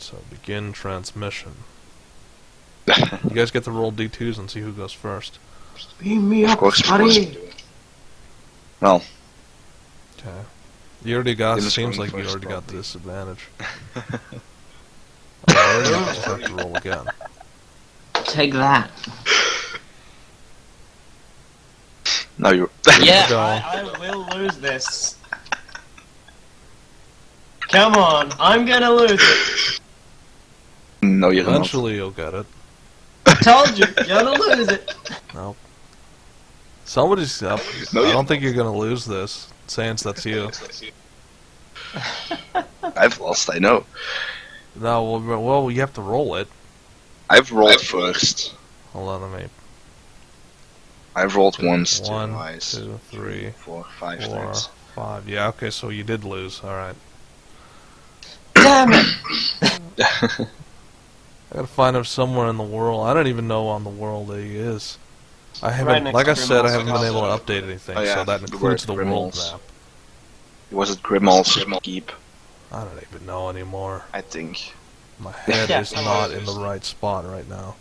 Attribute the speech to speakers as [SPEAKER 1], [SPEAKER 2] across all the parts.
[SPEAKER 1] So begin transmission. You guys get to roll D2s and see who goes first.
[SPEAKER 2] Beam me
[SPEAKER 3] Of
[SPEAKER 2] up,
[SPEAKER 3] course,
[SPEAKER 2] buddy.
[SPEAKER 3] Well,
[SPEAKER 1] Okay. You already got.
[SPEAKER 3] Tim is
[SPEAKER 1] Seems
[SPEAKER 3] going
[SPEAKER 1] like you
[SPEAKER 3] first,
[SPEAKER 1] already got the
[SPEAKER 3] probably.
[SPEAKER 1] disadvantage. Or you just have to roll again.
[SPEAKER 2] Take that.
[SPEAKER 3] no, you're.
[SPEAKER 2] Yeah,
[SPEAKER 1] go.
[SPEAKER 2] I will lose this. Come on, I'm gonna lose it.
[SPEAKER 3] no, you're not.
[SPEAKER 1] Eventually you'll get it.
[SPEAKER 2] Told you, gonna lose it.
[SPEAKER 1] Nope. Somebody's up.
[SPEAKER 3] No,
[SPEAKER 1] I
[SPEAKER 3] you-
[SPEAKER 1] don't think you're gonna lose this. Sans, that's you.
[SPEAKER 3] I've lost, I know.
[SPEAKER 1] No, well, you have to roll it.
[SPEAKER 3] I've rolled first.
[SPEAKER 1] Hold on, let me.
[SPEAKER 3] I've rolled once,
[SPEAKER 1] One,
[SPEAKER 3] twice,
[SPEAKER 1] 2, 3,
[SPEAKER 3] 4, 5
[SPEAKER 1] 4,
[SPEAKER 3] times.
[SPEAKER 1] 5. Yeah, okay, so you did lose. Alright.
[SPEAKER 2] Damn it!
[SPEAKER 1] I gotta find him somewhere in the world. I don't even know on the world that he is. I haven't,
[SPEAKER 2] next
[SPEAKER 1] like I
[SPEAKER 2] to
[SPEAKER 1] said, I
[SPEAKER 2] Grimmaul's
[SPEAKER 1] haven't been able
[SPEAKER 2] house.
[SPEAKER 1] to update anything,
[SPEAKER 3] Oh, yeah,
[SPEAKER 1] so that
[SPEAKER 3] you
[SPEAKER 1] includes
[SPEAKER 3] were
[SPEAKER 1] the
[SPEAKER 3] at
[SPEAKER 1] world
[SPEAKER 3] Grimmaul's.
[SPEAKER 1] map.
[SPEAKER 3] Was it Grimmaul's keep?
[SPEAKER 1] I don't even know anymore.
[SPEAKER 3] I think.
[SPEAKER 1] My head
[SPEAKER 2] Yeah,
[SPEAKER 1] is
[SPEAKER 2] no,
[SPEAKER 1] not
[SPEAKER 2] it
[SPEAKER 1] in
[SPEAKER 2] is.
[SPEAKER 1] the right spot right now.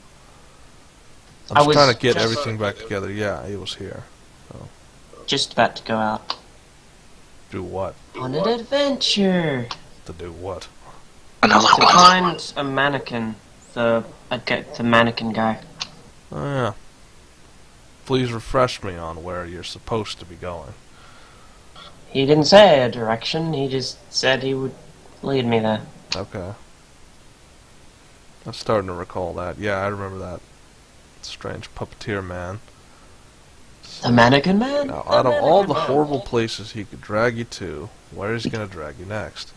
[SPEAKER 1] I'm
[SPEAKER 2] I
[SPEAKER 1] just
[SPEAKER 2] was
[SPEAKER 1] trying to get
[SPEAKER 2] just-
[SPEAKER 1] everything back together. Yeah, he was here.
[SPEAKER 2] Just about to go out
[SPEAKER 1] Do what?
[SPEAKER 2] on an adventure
[SPEAKER 1] To do what?
[SPEAKER 3] Another
[SPEAKER 2] to
[SPEAKER 3] one.
[SPEAKER 2] find a mannequin. The mannequin guy.
[SPEAKER 1] Oh, yeah. Please refresh me on where you're supposed to be going.
[SPEAKER 2] He didn't say a direction. He just said he would lead me there.
[SPEAKER 1] Okay. I'm starting to recall that. Yeah, I remember that. Strange puppeteer man.
[SPEAKER 2] The mannequin man.
[SPEAKER 1] Now,
[SPEAKER 2] The
[SPEAKER 1] out of all the
[SPEAKER 2] mannequin man.
[SPEAKER 1] horrible places he could drag you to, where is he going to drag you next?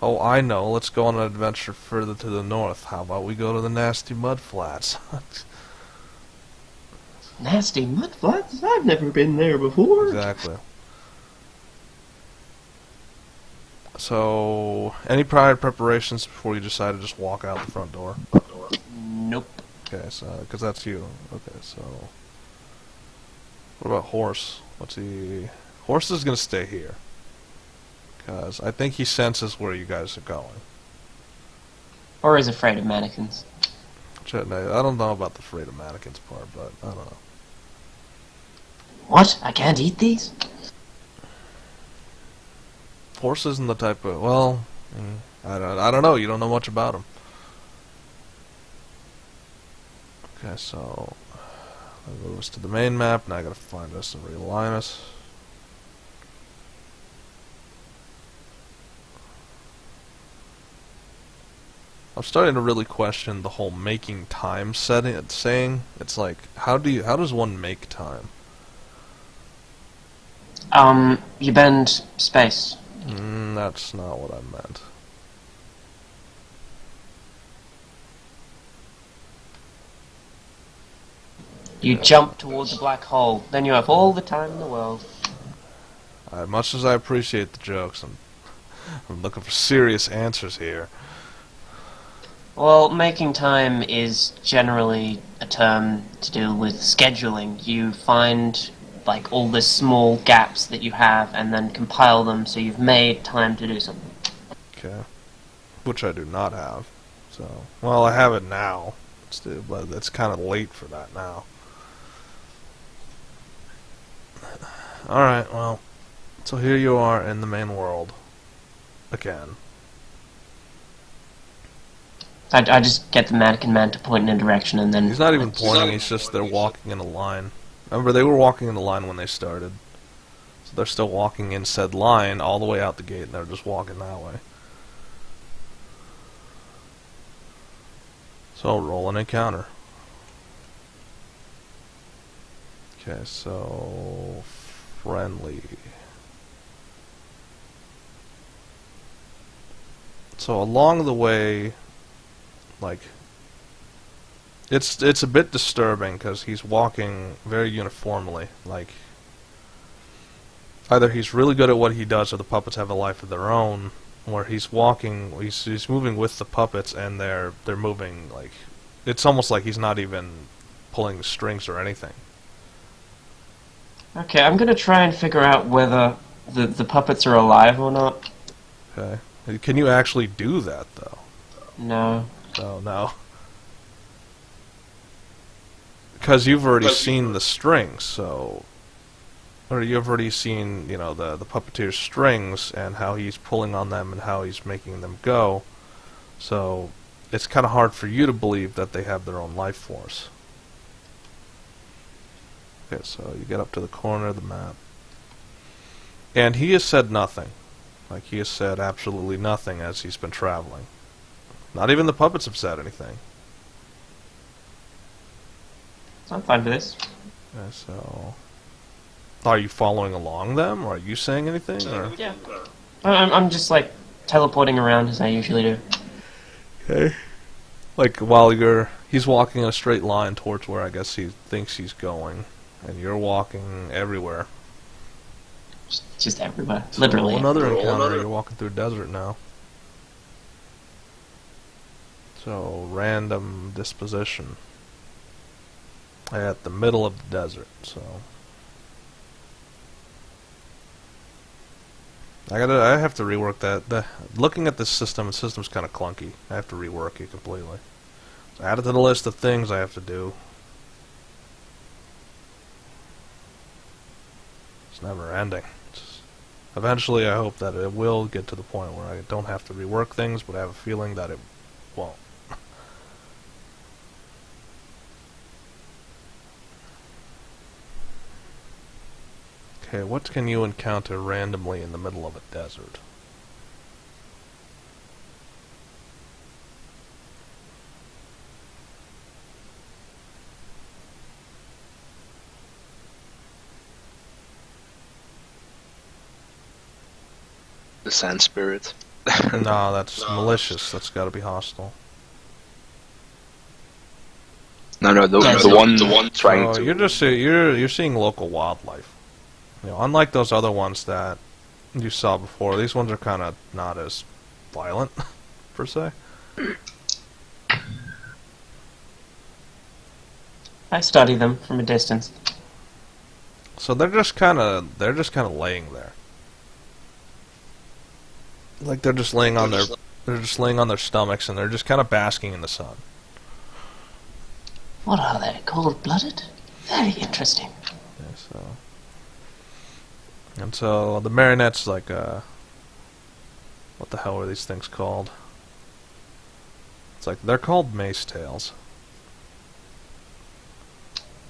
[SPEAKER 1] Oh, I know. Let's go on an adventure further to the north. How about we go to the nasty Mudflats?
[SPEAKER 2] Nasty Mudflats? I've never been there before.
[SPEAKER 1] Exactly. So, any prior preparations before you decide to just walk out the front door?
[SPEAKER 2] Nope.
[SPEAKER 1] Okay, so, because that's you. Okay, so. What about Horse? What's he. Horse is going to stay here. Because I think he senses where you guys are going.
[SPEAKER 2] Or is afraid of mannequins.
[SPEAKER 1] Which I don't know about the afraid of mannequins part, but I don't know.
[SPEAKER 2] What? I can't eat these?
[SPEAKER 1] Horse isn't the type of. Well, I don't know. You don't know much about him. Okay, so. That moves to the main map. Now I gotta find us and realign us. I'm starting to really question the whole making time saying. It's like, how does one make time?
[SPEAKER 2] You bend space.
[SPEAKER 1] That's not what I meant.
[SPEAKER 2] You jump towards the black hole. Then you have all the time in the world.
[SPEAKER 1] Much as I appreciate the jokes, I'm looking for serious answers here.
[SPEAKER 2] Well, making time is generally a term to do with scheduling. You find, like, all the small gaps that you have and then compile them so you've made time to do something.
[SPEAKER 1] Okay. Which I do not have. So, well, I have it now. But it's kind of late for that now. Alright, well. So here you are in the main world. Again.
[SPEAKER 2] I just get the mannequin man to point in a direction and then...
[SPEAKER 1] He's not even pointing, he's just they're walking in a line. Remember, they were walking in a line when they started. So they're still walking in said line all the way out the gate, and they're just walking that way. So, roll an encounter. Okay, so... friendly. So, along the way... like, it's a bit disturbing because he's walking very uniformly. Like, either he's really good at what he does, or the puppets have a life of their own, where he's walking, he's moving with the puppets, and they're moving like, it's almost like he's not even pulling the strings or anything.
[SPEAKER 2] Okay, I'm gonna try and figure out whether the puppets are alive or not.
[SPEAKER 1] Okay. Can you actually do that, though?
[SPEAKER 2] No.
[SPEAKER 1] Oh, no. Because you've already seen the strings, so... Or you've already seen, you know, the puppeteer's strings and how he's pulling on them and how he's making them go. So, it's kind of hard for you to believe that they have their own life force. Okay, so you get up to the corner of the map. And he has said nothing. Like, he has said absolutely nothing as he's been traveling. Not even the puppets have said anything.
[SPEAKER 2] So I'm fine with this.
[SPEAKER 1] Okay, so... Are you following along them? Or are you saying anything? Or?
[SPEAKER 2] Yeah. I'm just, like, teleporting around as I usually do.
[SPEAKER 1] Okay. Like, while he's walking in a straight line towards where I guess he thinks he's going. And you're walking everywhere.
[SPEAKER 2] Just everywhere. Literally.
[SPEAKER 1] So another encounter, you're walking through a desert now. So, random disposition. At the middle of the desert, so... I have to rework that. Looking at this system, the system's kind of clunky. I have to rework it completely. So add it to the list of things I have to do. It's never ending. Eventually, I hope that it will get to the point where I don't have to rework things, but I have a feeling that it won't. Okay, what can you encounter randomly in the middle of a desert?
[SPEAKER 3] The sand spirit.
[SPEAKER 1] No, that's malicious. That's got to be hostile.
[SPEAKER 3] No, the one trying
[SPEAKER 1] Oh,
[SPEAKER 3] to.
[SPEAKER 1] you're seeing local wildlife. You know, unlike those other ones that you saw before, these ones are kind of not as violent, per se.
[SPEAKER 2] I study them from a distance.
[SPEAKER 1] So they're just kind of laying there. Like they're just laying on their stomachs and they're just kind of basking in the sun.
[SPEAKER 2] What are they? Cold-blooded? Very interesting.
[SPEAKER 1] Okay, so the marionette's like what the hell are these things called? It's like they're called mace tails.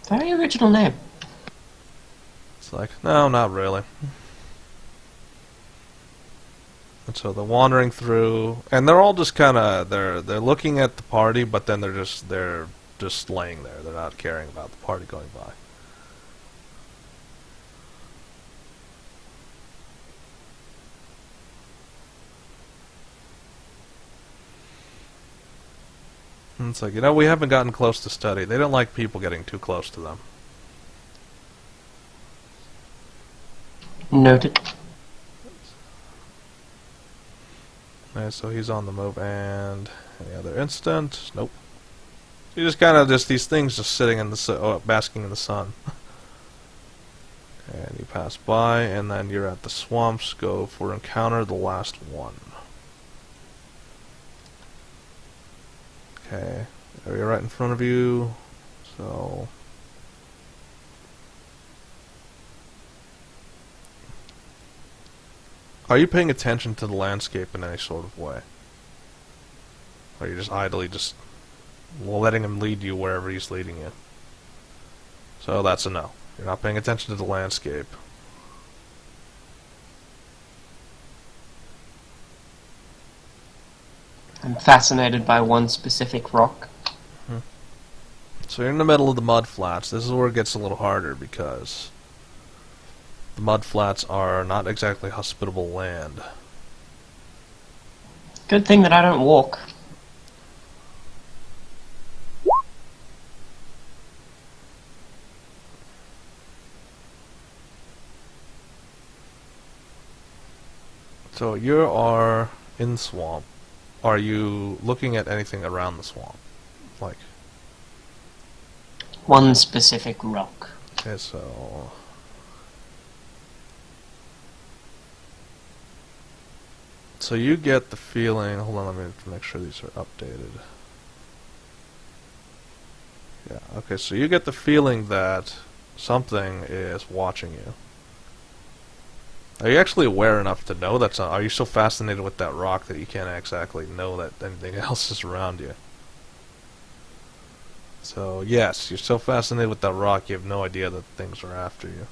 [SPEAKER 2] Very original name.
[SPEAKER 1] It's like, no, not really. And so they're wandering through, and they're all just kind of they're looking at the party, but then they're just laying there. They're not caring about the party going by. And it's like, you know, we haven't gotten close to study. They don't like people getting too close to them.
[SPEAKER 2] Noted.
[SPEAKER 1] Okay, so he's on the move, and any other instant? Nope. You just kind of these things just sitting in the basking in the sun. Okay, and you pass by, and then you're at the swamps. Go for encounter the last one. Okay, area right in front of you. So. Are you paying attention to the landscape in any sort of way? Or are you just idly just letting him lead you wherever he's leading you? So that's a no. You're not paying attention to the landscape.
[SPEAKER 2] I'm fascinated by one specific rock.
[SPEAKER 1] So you're in the middle of the Mudflats. This is where it gets a little harder because the Mudflats are not exactly hospitable land.
[SPEAKER 2] Good thing that I don't walk.
[SPEAKER 1] So you are in the swamp. Are you looking at anything around the swamp? Like,
[SPEAKER 2] One specific rock.
[SPEAKER 1] okay, so So you get the feeling... Hold on, let me make sure these are updated. Yeah, okay, so you get the feeling that something is watching you. Are you actually aware enough to know that's... Are you so fascinated with that rock that you can't exactly know that anything else is around you? So, yes, you're so fascinated with that rock, you have no idea that things are after you.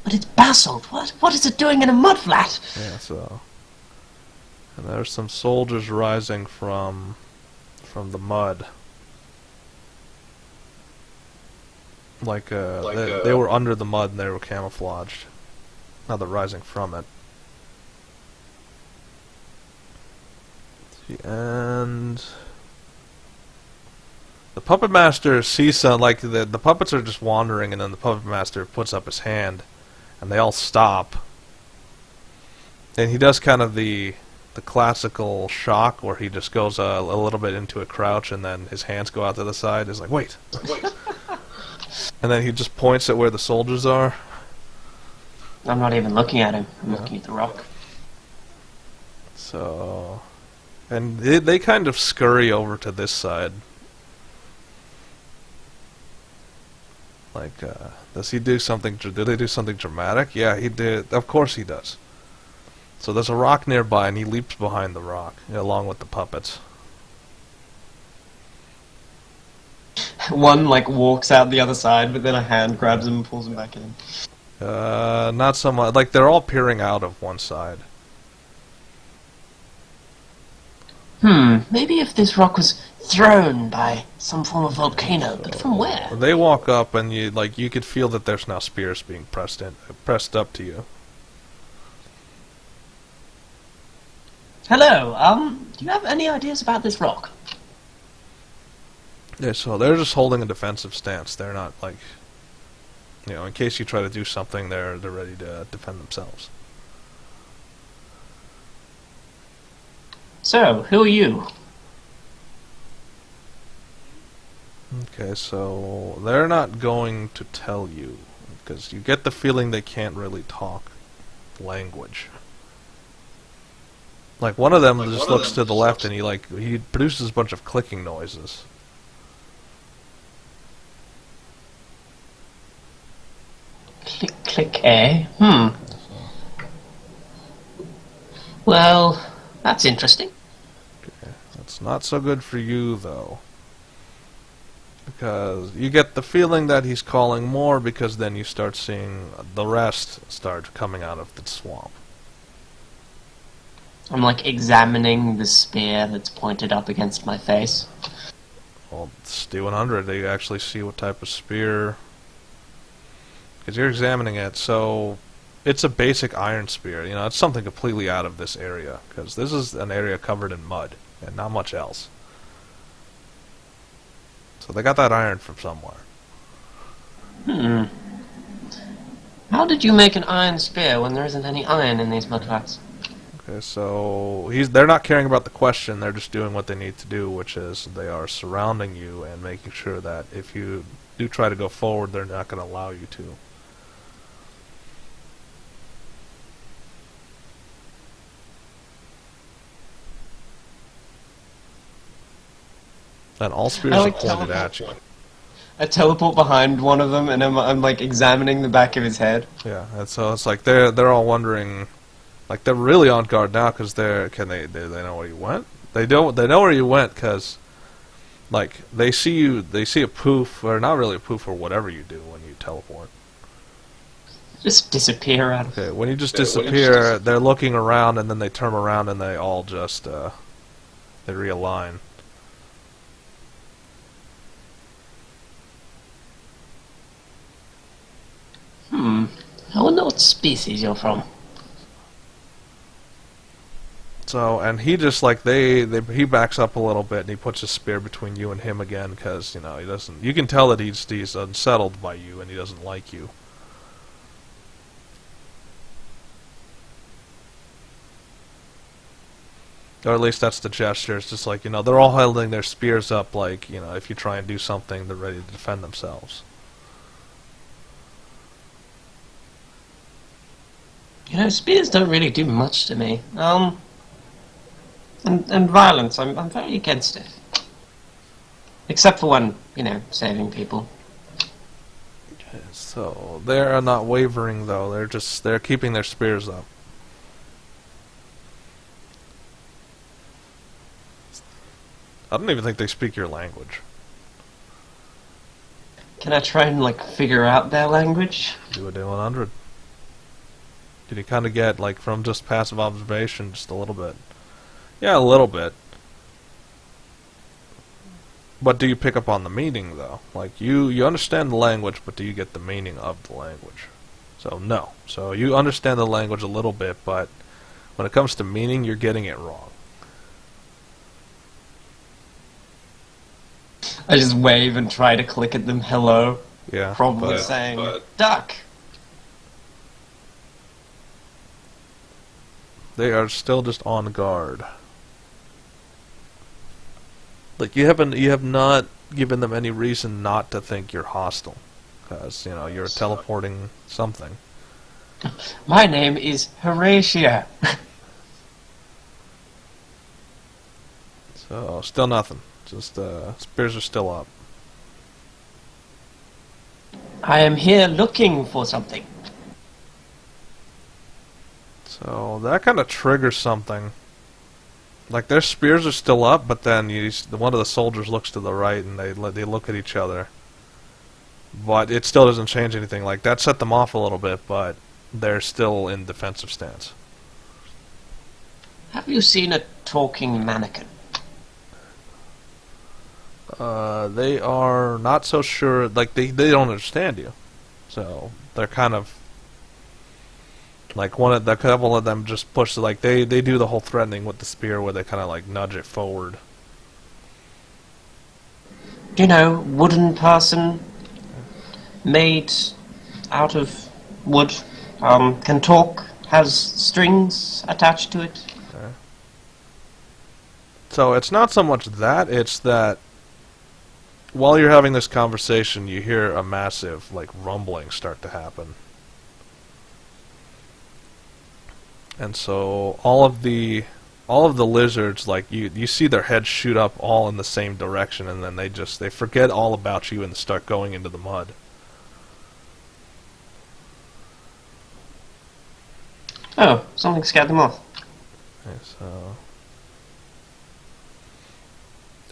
[SPEAKER 2] But it's basalt. What is it doing in a mudflat?
[SPEAKER 1] Yeah, so... And there's some soldiers rising from the mud. They were under the mud and they were camouflaged. Now they're rising from it. And... The puppet master sees some, like, the puppets are just wandering, and then the puppet master puts up his hand, and they all stop. And he does kind of the classical shock, where he just goes a little bit into a crouch, and then his hands go out to the side. He's like, wait! And then he just points at where the soldiers are.
[SPEAKER 2] I'm not even looking at him. I'm looking at the rock.
[SPEAKER 1] So... And they kind of scurry over to this side. Like, does he do something... Did they do something dramatic? Yeah, he did. Of course he does. So there's a rock nearby, and he leaps behind the rock, along with the puppets.
[SPEAKER 2] One, like, walks out the other side, but then a hand grabs him and pulls him back in.
[SPEAKER 1] Not so much. Like, they're all peering out of one side.
[SPEAKER 2] Maybe if this rock was thrown by some form of volcano, but from where?
[SPEAKER 1] They walk up, and you could feel that there's now spears being pressed up to you.
[SPEAKER 2] Hello, do you have any ideas about this rock?
[SPEAKER 1] Yeah, so they're just holding a defensive stance. They're not, like, in case you try to do something, they're ready to defend themselves.
[SPEAKER 2] So, who are you?
[SPEAKER 1] Okay, so they're not going to tell you, because you get the feeling they can't really talk language. Like, one of them just looks to the left, and he produces a bunch of clicking noises.
[SPEAKER 2] Click, click, eh? Well, that's interesting.
[SPEAKER 1] Okay, that's not so good for you, though. Because you get the feeling that he's calling more, because then you start seeing the rest start coming out of the swamp.
[SPEAKER 2] I'm, like, examining the spear that's pointed up against my face.
[SPEAKER 1] Well, it's D100. They actually see what type of spear... Because you're examining it, so... It's a basic iron spear. It's something completely out of this area. Because this is an area covered in mud, and not much else. So they got that iron from somewhere.
[SPEAKER 2] How did you make an iron spear when there isn't any iron in these mudflats?
[SPEAKER 1] Okay, so they're not caring about the question, they're just doing what they need to do, which is they are surrounding you and making sure that if you do try to go forward, they're not going to allow you to. And all spears are pointed at you.
[SPEAKER 2] I teleport behind one of them, and I'm like examining the back of his head.
[SPEAKER 1] Yeah, and so it's like they're all wondering, like they're really on guard now because they know where you went? They know where you went because, like, they see a poof, or not really a poof, or whatever you do when you teleport.
[SPEAKER 2] Just disappear out of...
[SPEAKER 1] Okay, when you just disappear, they're looking around, and then they turn around and they all just they realign.
[SPEAKER 2] I wonder what species you're from.
[SPEAKER 1] So, and he just, like, he backs up a little bit, and he puts his spear between you and him again, because, he doesn't... You can tell that he's unsettled by you, and he doesn't like you. Or at least that's the gesture. It's just like, they're all holding their spears up, like, if you try and do something, they're ready to defend themselves.
[SPEAKER 2] You know, spears don't really do much to me. And violence, I'm very against it. Except for when, you know, saving people.
[SPEAKER 1] So they are not wavering though. They're keeping their spears up. I don't even think they speak your language.
[SPEAKER 2] Can I try and, like, figure out their language?
[SPEAKER 1] Do a D100. Did you kind of get, like, from just passive observation, just a little bit? Yeah, a little bit. But do you pick up on the meaning, though? Like, you understand the language, but do you get the meaning of the language? So, no. So, you understand the language a little bit, but when it comes to meaning, you're getting it wrong.
[SPEAKER 2] I just wave and try to click at them, hello.
[SPEAKER 1] Yeah.
[SPEAKER 2] Probably saying, duck!
[SPEAKER 1] They are still just on guard. Like, you have not given them any reason not to think you're hostile. Because, you know, you're teleporting something.
[SPEAKER 2] My name is Horatia.
[SPEAKER 1] So, still nothing. Just, spears are still up.
[SPEAKER 2] I am here looking for something.
[SPEAKER 1] So, that kind of triggers something. Like, their spears are still up, but then one of the soldiers looks to the right and they look at each other. But it still doesn't change anything. Like, that set them off a little bit, but they're still in defensive stance.
[SPEAKER 2] Have you seen a talking mannequin?
[SPEAKER 1] They are not so sure. Like, they don't understand you. So, they're kind of... Like, a couple of them just push, like, they do the whole threatening with the spear where they kind of, like, nudge it forward.
[SPEAKER 2] Do you know, wooden person made out of wood, can talk, has strings attached to it.
[SPEAKER 1] Okay. So, it's not so much that, it's that while you're having this conversation, you hear a massive, like, rumbling start to happen. And so all of the lizards, like, you see their heads shoot up all in the same direction, and then they forget all about you and start going into the mud.
[SPEAKER 2] Oh, something scared them off.
[SPEAKER 1] Okay,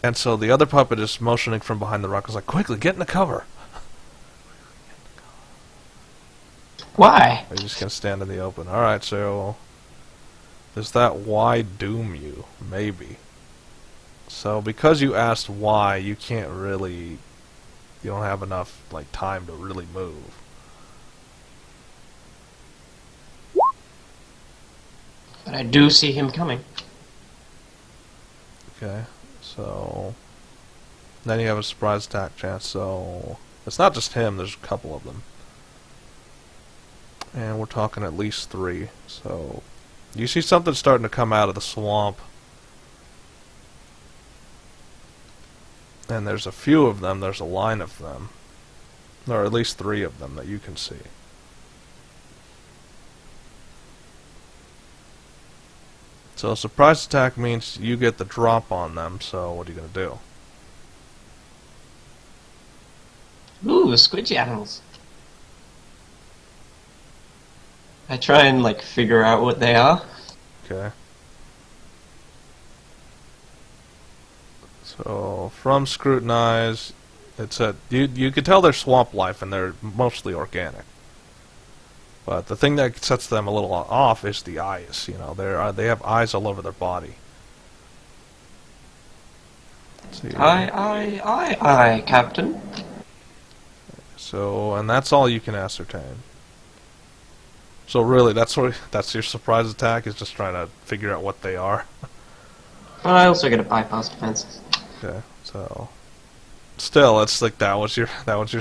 [SPEAKER 1] and so the other puppet is motioning from behind the rock. Is like, quickly, get in the cover.
[SPEAKER 2] Why?
[SPEAKER 1] Are you just gonna stand in the open? All right, so does that why doom you? Maybe. So because you asked why, you can't really. You don't have enough, like, time to really move.
[SPEAKER 2] But I do see him coming.
[SPEAKER 1] Okay, so then you have a surprise attack chance. So it's not just him. There's a couple of them. And we're talking at least 3. So you see something starting to come out of the swamp. And there's a few of them. There's a line of them. There are at least 3 of them that you can see. So a surprise attack means you get the drop on them. So what are you going to do?
[SPEAKER 2] Ooh, squidgy animals. I try and, like, figure out what they are.
[SPEAKER 1] Okay. So from scrutinize, it's you could tell they're swamp life and they're mostly organic. But the thing that sets them a little off is the eyes. You know, they have eyes all over their body. Let's see.
[SPEAKER 2] Aye, Captain.
[SPEAKER 1] So, and that's all you can ascertain. So really, that's your surprise attack, is just trying to figure out what they are.
[SPEAKER 2] But I also get a bypass defenses.
[SPEAKER 1] Okay, so still, it's like that was your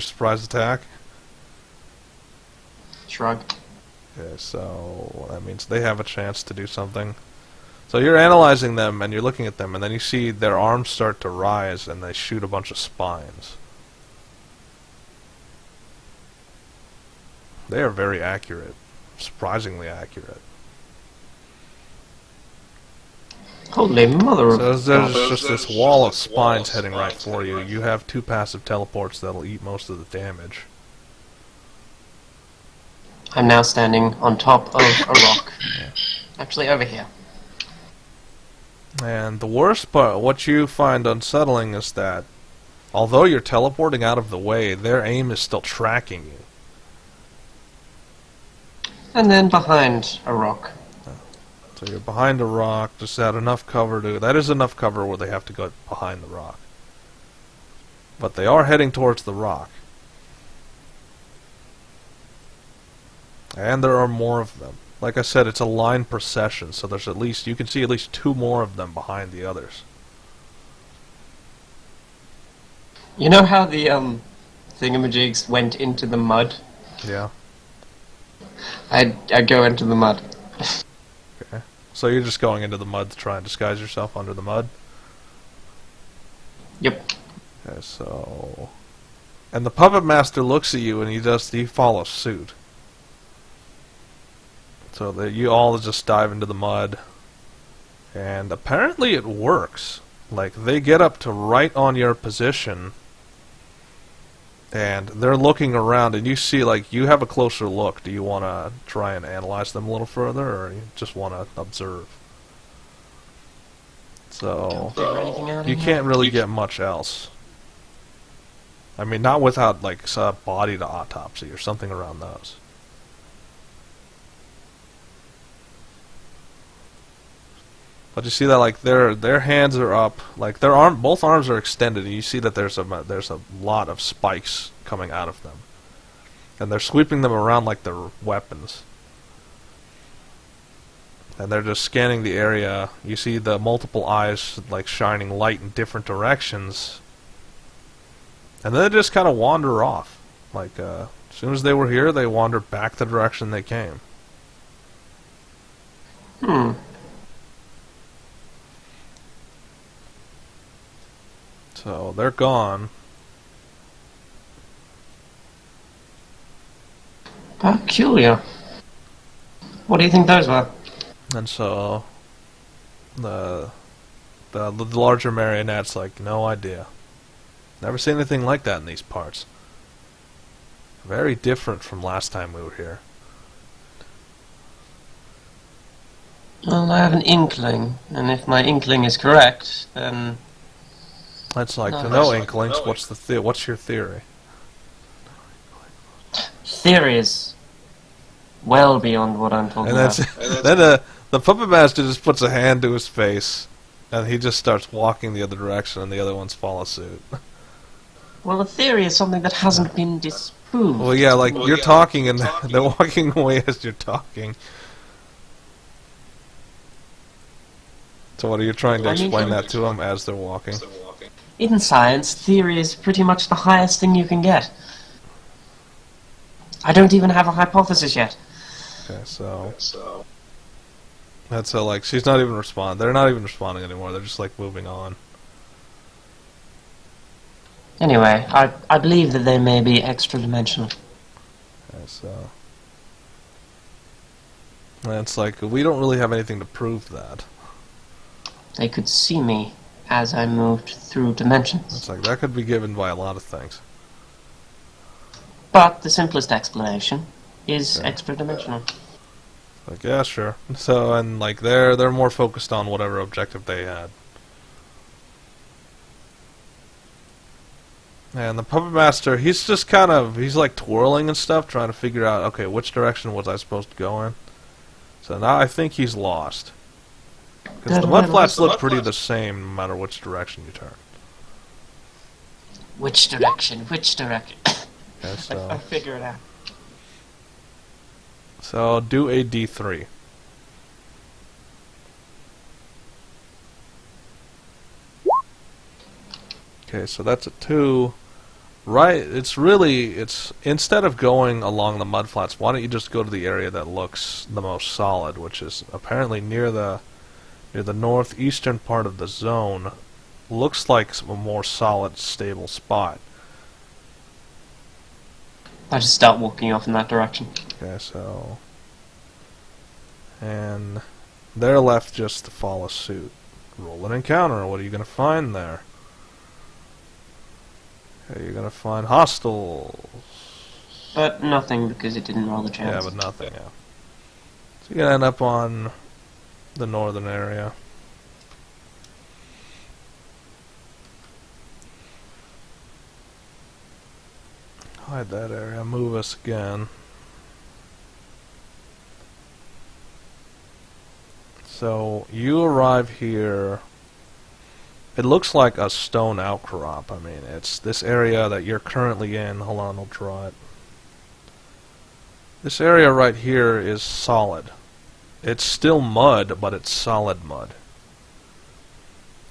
[SPEAKER 1] surprise attack.
[SPEAKER 2] Shrug.
[SPEAKER 1] Okay, so that means they have a chance to do something. So you're analyzing them and you're looking at them, and then you see their arms start to rise and they shoot a bunch of spines. They are very accurate. surprisingly accurate.
[SPEAKER 2] Holy mother
[SPEAKER 1] So
[SPEAKER 2] of
[SPEAKER 1] there's
[SPEAKER 2] God.
[SPEAKER 1] just this wall of spines heading right for you. You have 2 passive teleports that'll eat most of the damage.
[SPEAKER 2] I'm now standing on top of a rock. Actually, over here.
[SPEAKER 1] And the worst part, what you find unsettling is that although you're teleporting out of the way, their aim is still tracking you.
[SPEAKER 2] And then behind a rock.
[SPEAKER 1] So you're behind a rock, just at enough cover to... That is enough cover where they have to go behind the rock. But they are heading towards the rock. And there are more of them. Like I said, it's a line procession, so there's at least... You can see at least 2 more of them behind the others.
[SPEAKER 2] You know how the thingamajigs went into the mud?
[SPEAKER 1] Yeah.
[SPEAKER 2] I'd go into the mud.
[SPEAKER 1] Okay. So you're just going into the mud to try and disguise yourself under the mud?
[SPEAKER 2] Yep.
[SPEAKER 1] Okay, so... And the Puppet Master looks at you and he follows suit. So that you all just dive into the mud. And apparently it works. Like, they get up to right on your position. And they're looking around, and you see, like, you have a closer look. Do you want to try and analyze them a little further, or you just want to observe? So, you can't really get much else. I mean, not without, like, a bodied autopsy or something around those. But you see that, like, their hands are up, like both arms are extended, and you see that there's a lot of spikes coming out of them, and they're sweeping them around like they're weapons. And they're just scanning the area. You see the multiple eyes like shining light in different directions, and then they just kind of wander off. Like as soon as they were here, they wandered back the direction they came. So they're gone.
[SPEAKER 2] Peculiar. What do you think those were?
[SPEAKER 1] And so the larger marionette's like, no idea. Never seen anything like that in these parts. Very different from last time we were here.
[SPEAKER 2] Well, I have an inkling, and if my inkling is correct, then...
[SPEAKER 1] That's like,
[SPEAKER 2] No,
[SPEAKER 1] no inklings, what's your theory?
[SPEAKER 2] Theory is well beyond what I'm talking
[SPEAKER 1] And
[SPEAKER 2] about.
[SPEAKER 1] then the Puppet Master just puts a hand to his face, and he just starts walking the other direction, and the other ones follow suit.
[SPEAKER 2] Well, a theory is something that hasn't been disproved.
[SPEAKER 1] Well, yeah, like, you're talking, and they're walking away as you're talking. So what are you trying to explain that to them as they're walking?
[SPEAKER 2] In science, theory is pretty much the highest thing you can get. I don't even have a hypothesis yet.
[SPEAKER 1] Okay, so... That's so, like, she's not even responding. They're not even responding anymore. They're just, like, moving on.
[SPEAKER 2] Anyway, I believe that they may be extra-dimensional.
[SPEAKER 1] Okay, so... And it's like, we don't really have anything to prove that.
[SPEAKER 2] They could see me as I moved through dimensions.
[SPEAKER 1] It's like, that could be given by a lot of things.
[SPEAKER 2] But the simplest explanation is
[SPEAKER 1] Okay.
[SPEAKER 2] extra-dimensional.
[SPEAKER 1] Like, yeah, sure. So, and, like, they're more focused on whatever objective they had. And the Puppet Master, he's just kind of, he's like twirling and stuff, trying to figure out, okay, which direction was I supposed to go in? So now I think he's lost. Because the Mudflats look pretty the same no matter which direction you turn.
[SPEAKER 2] Which direction? Which direction?
[SPEAKER 1] Okay, so,
[SPEAKER 2] I figure it out.
[SPEAKER 1] so do a D3. Okay, so that's a 2. Right, it's instead of going along the Mudflats, why don't you just go to the area that looks the most solid, which is apparently near the northeastern part of the zone. Looks like a more solid, stable spot.
[SPEAKER 2] I just start walking off in that direction.
[SPEAKER 1] Okay, so And they're left just to follow suit. Roll an encounter. What are you going to find there? Okay, you're going to find hostiles.
[SPEAKER 2] But nothing, because it didn't roll the chance.
[SPEAKER 1] Yeah, but nothing, yeah. So you're going to end up on the northern area. Hide that area. Move us again. So you arrive here. It looks like a stone outcrop. I mean, it's this area that you're currently in. Hold on, I'll draw it. This area right here is solid. It's still mud, but it's solid mud.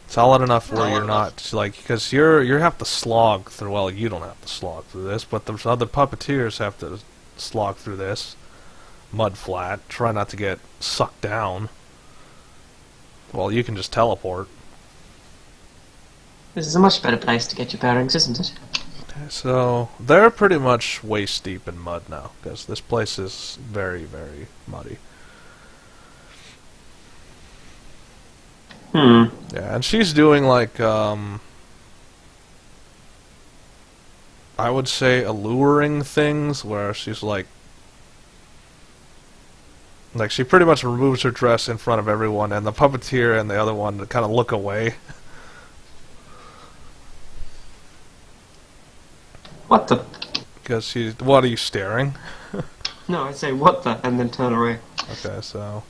[SPEAKER 1] Solid enough where you're not, like, because you have to slog through, well, you don't have to slog through this, but the other puppeteers have to slog through this. Mudflat. Try not to get sucked down. Well, you can just teleport.
[SPEAKER 2] This is a much better place to get your bearings, isn't it?
[SPEAKER 1] So, they're pretty much waist deep in mud now, because this place is very, very muddy. Yeah, and she's doing like, I would say alluring things, where she's like she pretty much removes her dress in front of everyone, and the puppeteer and the other one kind of look away.
[SPEAKER 2] What the?
[SPEAKER 1] Because she's, what are you staring?
[SPEAKER 2] No, I say what the, and then turn away.
[SPEAKER 1] Okay, so.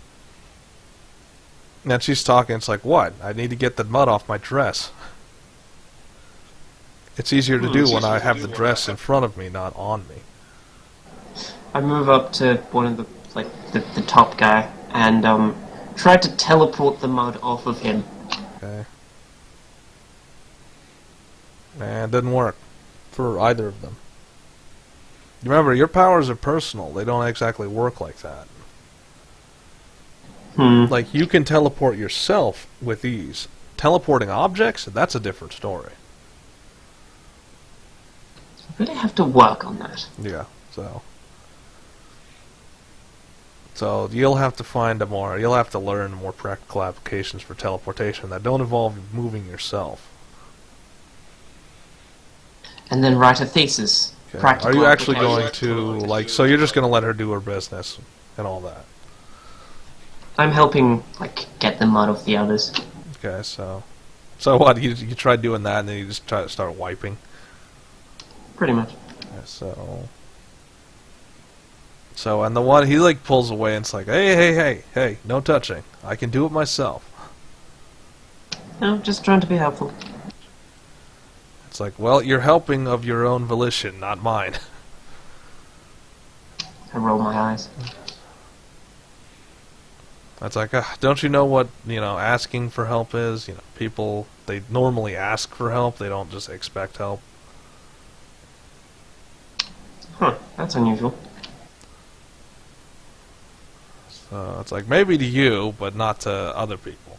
[SPEAKER 1] And she's talking, it's like, what? I need to get the mud off my dress. It's easier to do when I have the dress in front of me, not on me.
[SPEAKER 2] I move up to one of the, like, the top guy, and, try to teleport the mud off of him.
[SPEAKER 1] Okay. And it didn't work. For either of them. Remember, your powers are personal. They don't exactly work like that. Like, you can teleport yourself with ease. Teleporting objects, that's a different story.
[SPEAKER 2] I really have to work on that.
[SPEAKER 1] Yeah, so you'll have to find you'll have to learn more practical applications for teleportation that don't involve moving yourself.
[SPEAKER 2] And then write a thesis.
[SPEAKER 1] Okay.
[SPEAKER 2] Practical
[SPEAKER 1] Are you actually
[SPEAKER 2] application.
[SPEAKER 1] going to, like, so you're just going to let her do her business and all that?
[SPEAKER 2] I'm helping, like, get the mud off the others.
[SPEAKER 1] Okay, so what, you tried doing that and then you just try to start wiping?
[SPEAKER 2] Pretty much.
[SPEAKER 1] Okay, so, and the one, he, like, pulls away and it's like, hey, no touching. I can do it myself.
[SPEAKER 2] No, just trying to be helpful.
[SPEAKER 1] It's like, well, you're helping of your own volition, not mine.
[SPEAKER 2] I roll my eyes.
[SPEAKER 1] It's like, don't you know what, asking for help is? People, they normally ask for help, they don't just expect help.
[SPEAKER 2] Huh, that's unusual.
[SPEAKER 1] So it's like, maybe to you, but not to other people.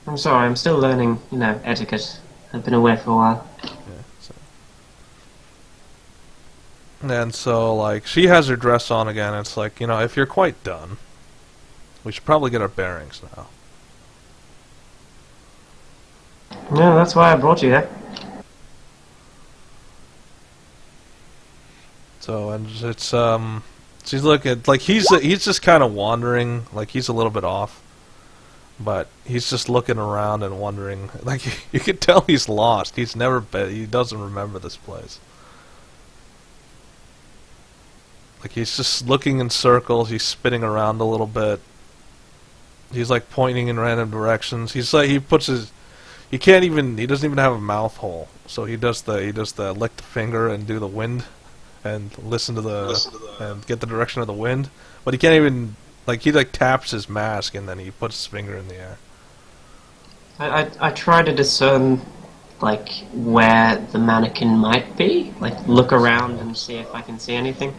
[SPEAKER 2] I'm sorry, I'm still learning, etiquette. I've been away for a while.
[SPEAKER 1] Yeah, and so, like, she has her dress on again, and it's like, if you're quite done, we should probably get our bearings now.
[SPEAKER 2] Yeah, that's why I brought you here.
[SPEAKER 1] So, and it's, she's looking, like, he's just kind of wandering, like, he's a little bit off, but he's just looking around and wondering, like, you can tell he's lost. He's never been, he doesn't remember this place. Like, he's just looking in circles, he's spinning around a little bit. He's, like, pointing in random directions. He's like, he doesn't even have a mouth hole. So he does the lick the finger and do the wind and listen to the and get the direction of the wind. But he can't even, like, he, like, taps his mask and then he puts his finger in the air.
[SPEAKER 2] I try to discern, like, where the mannequin might be. Like, look around and see if I can see anything.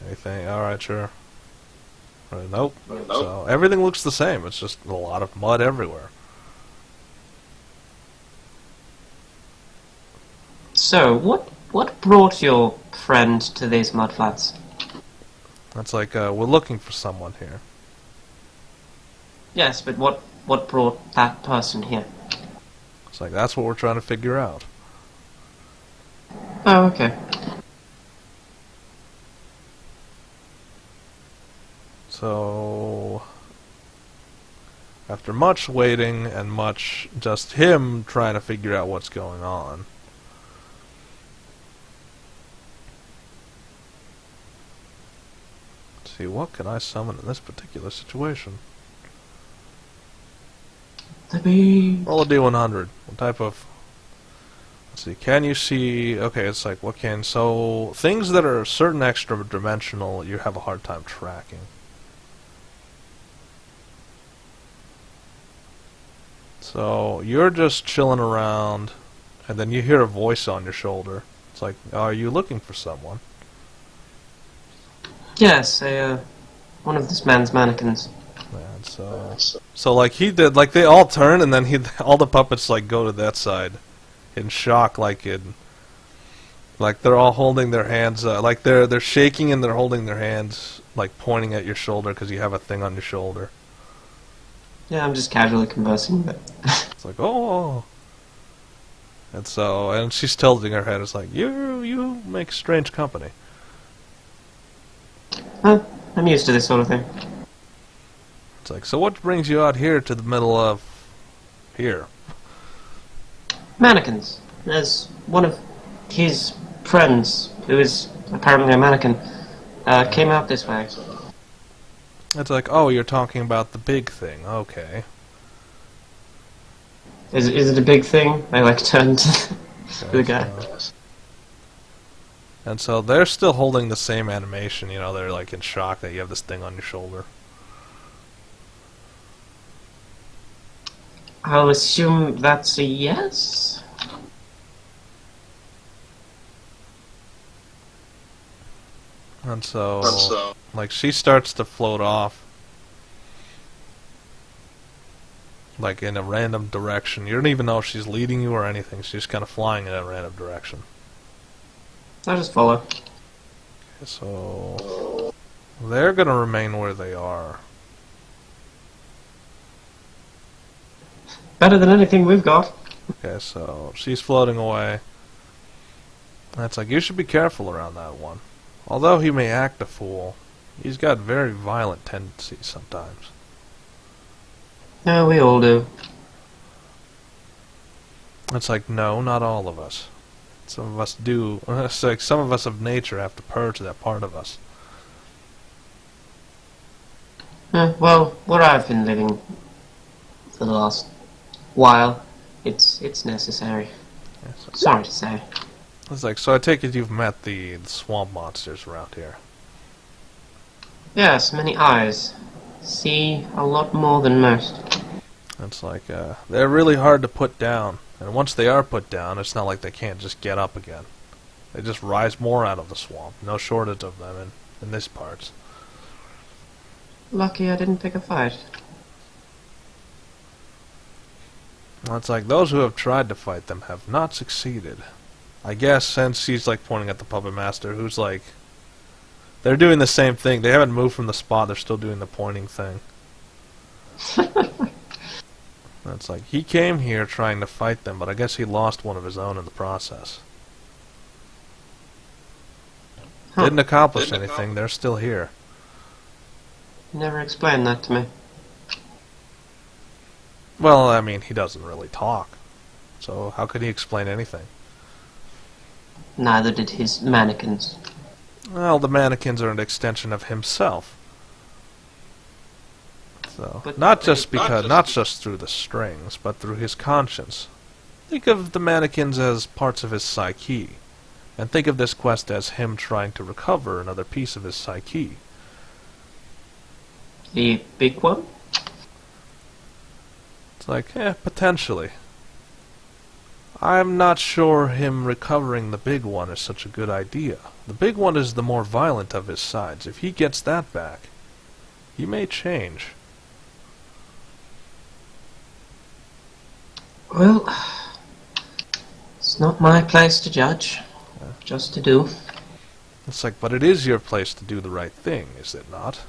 [SPEAKER 1] Anything? Alright, sure. Nope. So everything looks the same. It's just a lot of mud everywhere.
[SPEAKER 2] So, what brought your friend to these mudflats?
[SPEAKER 1] That's like, we're looking for someone here.
[SPEAKER 2] Yes, but what brought that person here?
[SPEAKER 1] It's like, that's what we're trying to figure out.
[SPEAKER 2] Oh, okay.
[SPEAKER 1] So, after much waiting and much just him trying to figure out what's going on, let's see, what can I summon in this particular situation?
[SPEAKER 2] The bee.
[SPEAKER 1] Roll a d100. What type of... Let's see, can you see... Okay, it's like, what can... So, things that are certain extra dimensional, you have a hard time tracking. So, you're just chilling around, and then you hear a voice on your shoulder. It's like, are you looking for someone?
[SPEAKER 2] Yes, one of this man's mannequins.
[SPEAKER 1] And so like he did, like they all turn, and then all the puppets like go to that side, in shock, like they're all holding their hands, like they're shaking and they're holding their hands, like pointing at your shoulder because you have a thing on your shoulder.
[SPEAKER 2] Yeah, I'm just casually conversing, but...
[SPEAKER 1] It's like, oh. And she's tilting her head. It's like, you make strange company.
[SPEAKER 2] Huh, I'm used to this sort of thing.
[SPEAKER 1] It's like, so what brings you out here to the middle of here?
[SPEAKER 2] Mannequins. There's one of his friends, who is apparently a mannequin, came out this way.
[SPEAKER 1] It's like, oh, you're talking about the big thing. Okay.
[SPEAKER 2] Is it a big thing? I like turned to the guy.
[SPEAKER 1] And so they're still holding the same animation, you know, they're like in shock that you have this thing on your shoulder.
[SPEAKER 2] I'll assume that's a yes?
[SPEAKER 1] And so, like, she starts to float off, like, in a random direction. You don't even know if she's leading you or anything. She's just kind of flying in a random direction.
[SPEAKER 2] I'll just follow.
[SPEAKER 1] Okay, so, they're gonna remain where they are.
[SPEAKER 2] Better than anything we've got.
[SPEAKER 1] Okay, so, she's floating away. And it's like, you should be careful around that one. Although he may act a fool, he's got very violent tendencies sometimes.
[SPEAKER 2] No, we all do.
[SPEAKER 1] It's like, no, not all of us. Some of us do. It's like some of us of nature have to purge that part of us.
[SPEAKER 2] Well, where I've been living for the last while, it's necessary.
[SPEAKER 1] Yes.
[SPEAKER 2] Sorry to say.
[SPEAKER 1] It's like, so I take it you've met the swamp monsters around here.
[SPEAKER 2] Yes, many eyes. See a lot more than most.
[SPEAKER 1] It's like, they're really hard to put down. And once they are put down, it's not like they can't just get up again. They just rise more out of the swamp. No shortage of them in this parts.
[SPEAKER 2] Lucky I didn't pick a fight.
[SPEAKER 1] Well, it's like, those who have tried to fight them have not succeeded. I guess since he's like pointing at the puppet master, who's like, they're doing the same thing. They haven't moved from the spot. They're still doing the pointing thing. It's like, he came here trying to fight them, but I guess he lost one of his own in the process.
[SPEAKER 2] Huh.
[SPEAKER 1] Didn't accomplish anything. They're still here.
[SPEAKER 2] Never explained that to me.
[SPEAKER 1] Well, I mean, he doesn't really talk. So how could he explain anything?
[SPEAKER 2] Neither did his mannequins.
[SPEAKER 1] Well, the mannequins are an extension of himself. So,
[SPEAKER 2] But
[SPEAKER 1] not just through the strings, but through his conscience. Think of the mannequins as parts of his psyche, and think of this quest as him trying to recover another piece of his psyche.
[SPEAKER 2] The big one?
[SPEAKER 1] It's like, potentially. I'm not sure him recovering the big one is such a good idea. The big one is the more violent of his sides. If he gets that back, he may change.
[SPEAKER 2] Well, it's not my place to judge. Just to do.
[SPEAKER 1] It's like, but it is your place to do the right thing, is it not?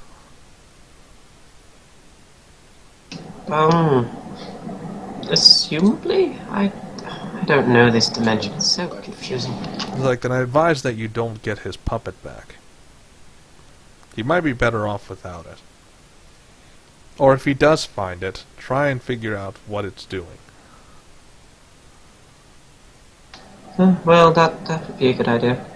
[SPEAKER 2] Assumably? I don't know this dimension. It's so confusing.
[SPEAKER 1] It's like, then I advise that you don't get his puppet back. He might be better off without it. Or if he does find it, try and figure out what it's doing.
[SPEAKER 2] Well, that would be a good idea.